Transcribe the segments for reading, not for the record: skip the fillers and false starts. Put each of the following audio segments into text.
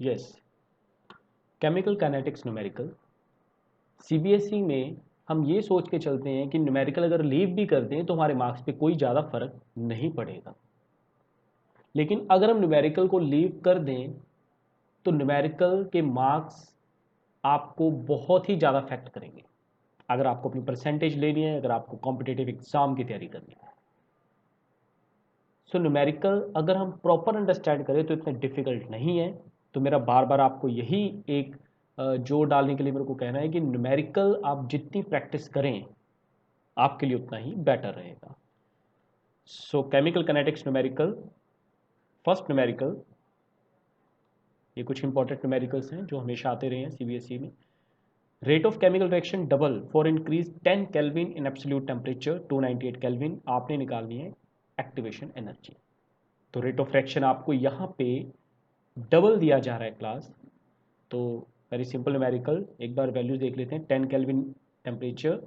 Yes, chemical kinetics numerical. CBSE में हम ये सोच के चलते हैं कि न्यूमेरिकल अगर लीव भी कर दें तो हमारे मार्क्स पे कोई ज़्यादा फर्क नहीं पड़ेगा। लेकिन अगर हम न्यूमेरिकल को लीव कर दें तो न्यूमेरिकल के मार्क्स आपको बहुत ही ज़्यादा अफेक्ट करेंगे। अगर आपको अपनी परसेंटेज लेनी है, अगर आपको कॉम्पिटिटिव एग्जाम की तैयारी करनी है, सो न्यूमेरिकल अगर हम प्रॉपर अंडरस्टैंड करें तो इतना डिफिकल्ट नहीं है। तो मेरा बार बार आपको यही एक जोर डालने के लिए मेरे को कहना है कि न्यूमेरिकल आप जितनी प्रैक्टिस करें आपके लिए उतना ही बेटर रहेगा। सो chemical kinetics numerical, first numerical, ये कुछ इंपॉर्टेंट न्यूमेरिकल्स हैं जो हमेशा आते रहे हैं सीबीएसई में। Rate of chemical reaction double for increase 10 kelvin in absolute temperature 298 kelvin, आपने निकालनी है एक्टिवेशन एनर्जी। तो रेट ऑफ रिएक्शन आपको यहाँ पे डबल दिया जा रहा है क्लास। तो वेरी सिंपल न्यूमेरिकल, एक बार वैल्यूज देख लेते हैं। 10 केल्विन टेम्परेचर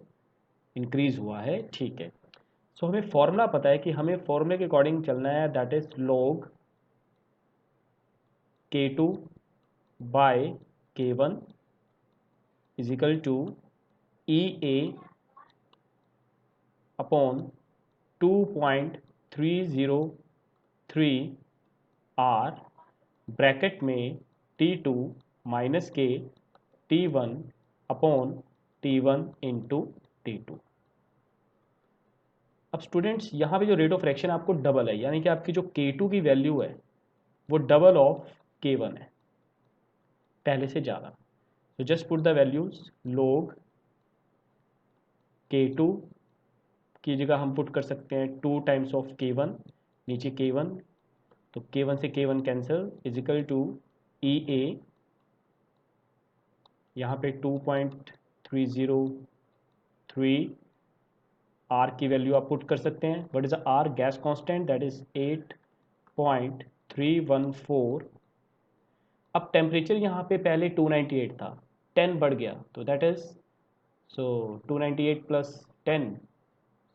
इंक्रीज हुआ है, ठीक है। सो हमें फॉर्मूला पता है कि हमें फॉर्मूले के अकॉर्डिंग चलना है, that is log K2 by K1 is equal to EA upon 2.303 R bracket में T2 माइनस के T1 upon T1 into T2। अब स्टूडेंट्स यहाँ पे जो रेट ऑफ रिएक्शन आपको डबल है, यानी कि आपकी जो K2 की वैल्यू है वो डबल ऑफ K1 है, पहले से ज़्यादा। तो just put the values, log K2 की जगह हम पुट कर सकते हैं 2 टाइम्स ऑफ K1, नीचे K1, तो K1 से K1 cancel is equal to EA, यहाँ पे 2.303 R की वैल्यू आप पुट कर सकते हैं। What is R? Gas constant, that is 8.314। अब टेम्परेचर यहाँ पे पहले 298 था, 10 बढ़ गया, तो दैट इज, सो 298 प्लस 10,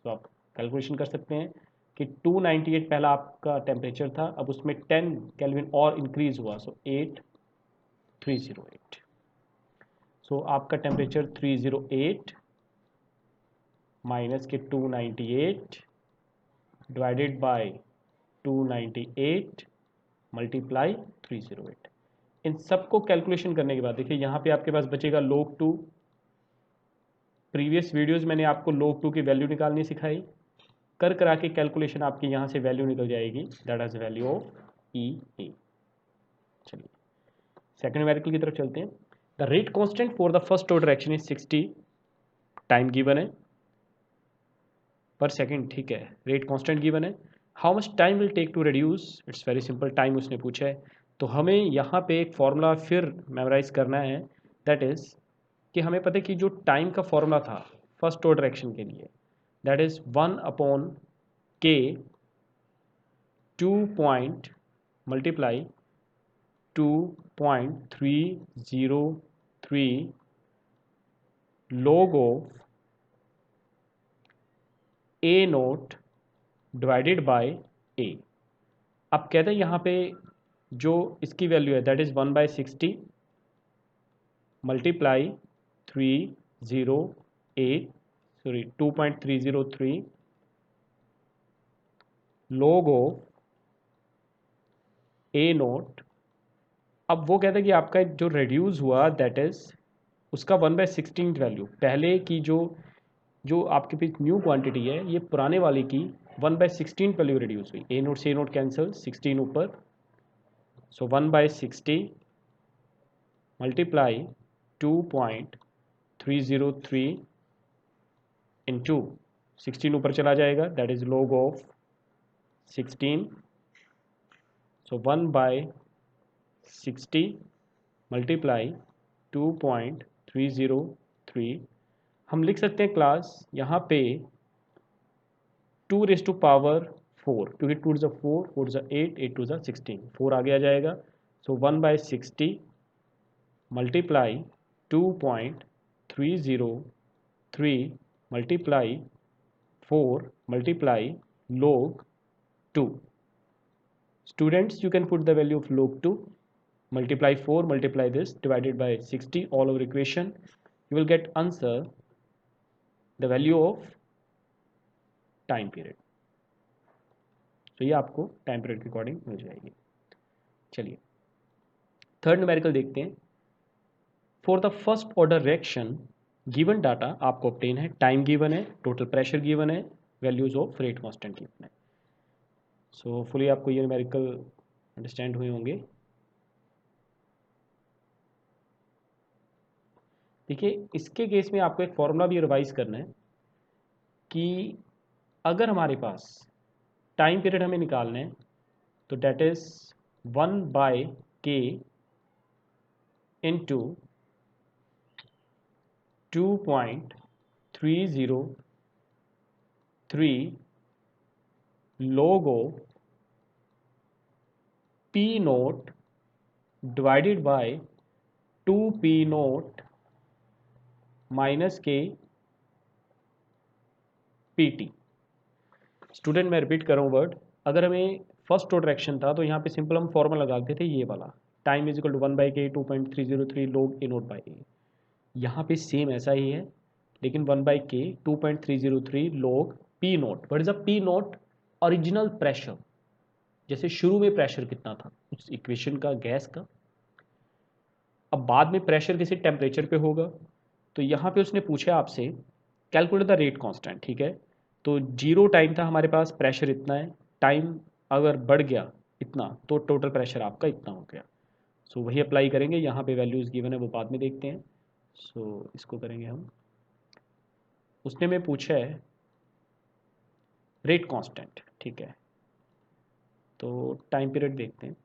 तो आप कैलकुलेशन कर सकते हैं कि 298 पहला आपका टेम्परेचर था, अब उसमें 10 केल्विन और इंक्रीज हुआ, सो 8308। सो आपका टेम्परेचर 308 माइनस के 298 डिवाइडेड बाय 298 मल्टीप्लाई 308। इन सबको कैलकुलेशन करने के बाद देखिए यहाँ पे आपके पास बचेगा log 2। प्रीवियस वीडियोस मैंने आपको log 2 की वैल्यू निकालनी सिखाई, कर करा के कैलकुलेशन आपकी यहाँ से वैल्यू निकल जाएगी, that is value of EA। चलिए सेकंड न्यूमेरिकल की तरफ चलते हैं। The rate constant for the first order reaction is 60, time given है पर सेकंड, ठीक है, रेट कांस्टेंट गिवन है। How much time will take to reduce, its very simple, time उसने पूछा है। तो हमें यहाँ पे एक फॉर्मूला फिर मेमोराइज करना है, दैट इज कि हमें पता है कि जो टाइम का फॉर्मूला था फर्स्ट ऑर्डर रिएक्शन के लिए, दैट इज 1 अपॉन के 2 point multiply 2.303 log of A naught divided by A. अब कहते हैं यहाँ पे जो इसकी वैल्यू है that is 1/60 multiply 308, sorry 2.303 log of A naught. अब वो कहता है कि आपका जो रिड्यूस हुआ दैट इज उसका 1/16 वैल्यू, पहले की जो जो आपके पास न्यू क्वांटिटी है ये पुराने वाले की 1/16 वैल्यू रिड्यूस हुई। ए नोट से ए नोट कैंसिल, 16 ऊपर, सो 1/60 मल्टीप्लाई 2.303 इंटू 16 ऊपर चला जाएगा, that is log of 16, so 1/60 multiply 2.303। हम लिख सकते हैं क्लास यहाँ पे 2⁴, क्योंकि 2 ज़ा 4, 4 ज़ा 8, 8 2 ज़ा 16, 4 आगे आ जाएगा, सो 1/60 multiply 2.303 multiply 4 multiply log 2। Students, you can put the value of log 2, multiply 4, multiply this, divided by 60 all over equation, you will get answer the value of time period. तो ये आपको टाइम पीरियड के according मिल जाएगी. चलिए third numerical देखते हैं. For the first order reaction given data आपको ऑब्टेन है, टाइम गिवन है, टोटल प्रेशर गिवन है, values of rate constant given है. सो फुली आपको ये न्यूमेरिकल अंडरस्टैंड हुए होंगे. देखिए इसके केस में आपको एक फॉर्मूला भी रिवाइज करना है कि अगर हमारे पास टाइम पीरियड हमें निकालना है तो that is 1/k into 2.303 log of P naught divided by 2P naught minus के PT. स्टूडेंट मैं रिपीट कर रहा हूँ वर्ड. अगर हमें फर्स्ट ऑर्डर एक्शन था तो यहाँ पे सिंपल हम फॉर्मूला लगाते थे ये वाला, time is equal to 1/k 2.303 log A naught by A. यहाँ पे सेम ऐसा ही है लेकिन 1/k 2.303 log P naught. What is a P naught? Original pressure. जैसे शुरू में प्रेशर कितना था उस इक्वेशन का, गैस का, अब बाद में प्रेशर किसी टेम्परेचर पे होगा. तो यहाँ पे उसने पूछा आपसे कैलकुलेट द रेट कांस्टेंट. ठीक है, तो 0 टाइम था हमारे पास, प्रेशर इतना है, टाइम अगर बढ़ गया इतना तो टोटल प्रेशर आपका इतना हो गया. सो वही अप्लाई करेंगे. यहाँ पे वैल्यूज़ गिवन है वो बाद में देखते हैं. सो इसको करेंगे हम. उसने में पूछा है रेट कांस्टेंट. ठीक है, तो टाइम पीरियड देखते हैं.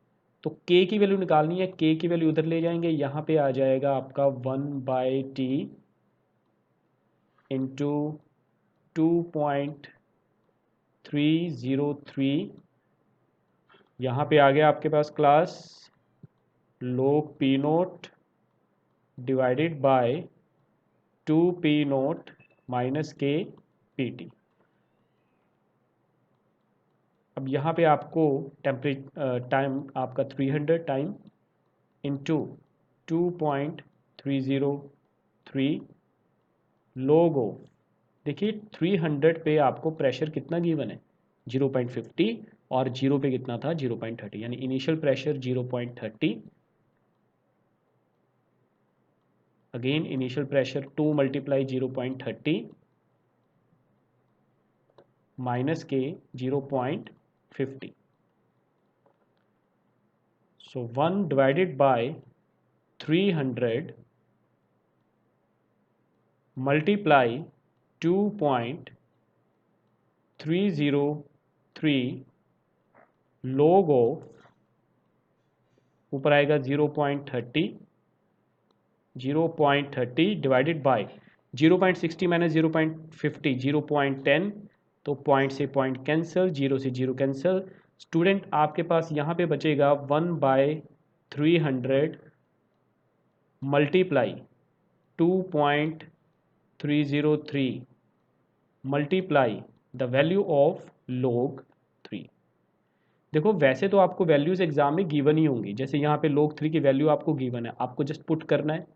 तो k की वैल्यू निकालनी है, k की वैल्यू उधर ले जाएंगे, यहाँ पे आ जाएगा आपका 1/t इंटू 2.303. यहाँ पे आ गया आपके पास class log P naught divided by 2P naught minus के PT. अब यहाँ पे आपको टाइम आपका 300 टाइम इंटू 2.303 लोगो. देखिए 300 पे आपको प्रेशर कितना गिवन है 0.50 और 0 पे कितना था 0.30, यानी initial pressure 0.30. Again initial pressure 2 multiply 0.30 minus के 0.50. So 1 divided by 300 multiply 2.303 log of, ऊपर आएगा 0.30 डिवाइडेड बाय 0.60 माइनस 0.50 0.10. तो पॉइंट से पॉइंट कैंसिल, 0 से 0 कैंसिल. स्टूडेंट आपके पास यहाँ पे बचेगा 1/300 multiply 2.303 multiply the value of log 3. देखो वैसे तो आपको वैल्यूज़ एग्जाम में गिवन ही होंगी. जैसे यहाँ पे log 3 की वैल्यू आपको गिवन है, आपको जस्ट पुट करना है.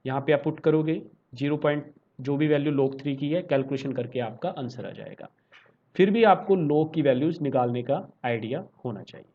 यहाँ पे आप पुट करोगे 0. जो भी वैल्यू log 3 की है कैलकुलेशन करके आपका आंसर आ जाएगा. फिर भी आपको log की वैल्यूज़ निकालने का आइडिया होना चाहिए.